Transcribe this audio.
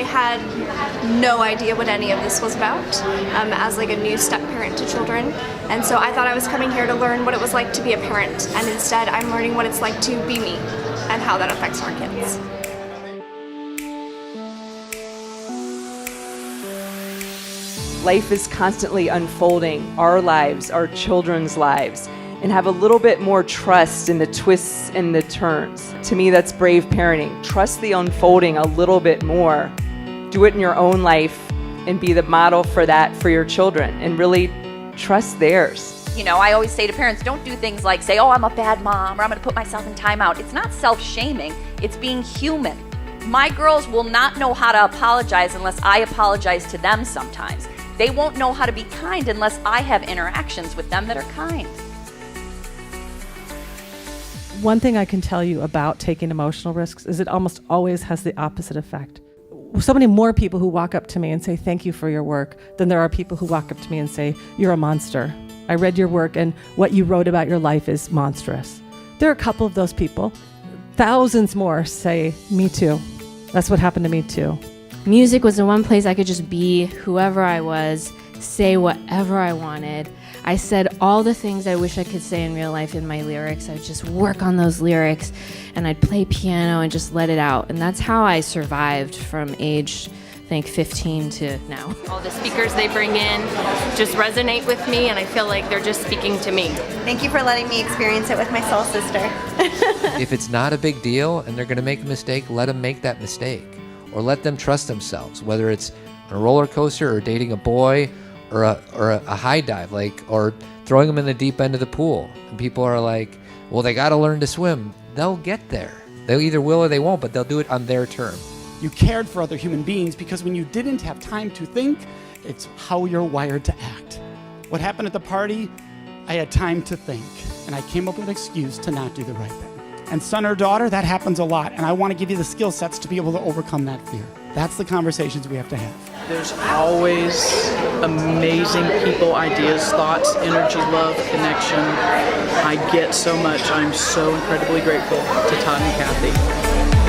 had no idea what any of this was about as like a new step-parent to children. And so I thought I was coming here to learn what it was like to be a parent, and instead I'm learning what it's like to be me and how that affects our kids. Life is constantly unfolding, our lives, our children's lives, and have a little bit more trust in the twists and the turns. To me, that's brave parenting. Trust the unfolding a little bit more. Do it in your own life and be the model for that for your children, and really trust theirs. You know, I always say to parents, don't do things like say, oh, I'm a bad mom, or I'm going to put myself in timeout. It's not self-shaming, it's being human. My girls will not know how to apologize unless I apologize to them sometimes. They won't know how to be kind unless I have interactions with them that are kind. One thing I can tell you about taking emotional risks is it almost always has the opposite effect. So many more people who walk up to me and say, thank you for your work, than there are people who walk up to me and say, you're a monster. I read your work and what you wrote about your life is monstrous. There are a couple of those people. Thousands more say, me too. That's what happened to me too. Music was the one place I could just be whoever I was, say whatever I wanted. I said all the things I wish I could say in real life in my lyrics. I'd just work on those lyrics and I'd play piano and just let it out. And that's how I survived from age, I think, 15 to now. All the speakers they bring in just resonate with me, and I feel like they're just speaking to me. Thank you for letting me experience it with my soul sister. If it's not a big deal and they're going to make a mistake, let them make that mistake. Or let them trust themselves, whether it's on a roller coaster or dating a boy or a high dive, or throwing them in the deep end of the pool. And people are like, well, they got to learn to swim. They'll get there. They either will or they won't, but they'll do it on their term. You cared for other human beings because when you didn't have time to think, it's how you're wired to act. What happened at the party? I had time to think, and I came up with an excuse to not do the right thing. And son or daughter, that happens a lot, and I want to give you the skill sets to be able to overcome that fear. That's the conversations we have to have. There's always amazing people, ideas, thoughts, energy, love, connection. I get so much. I'm so incredibly grateful to Todd and Kathy.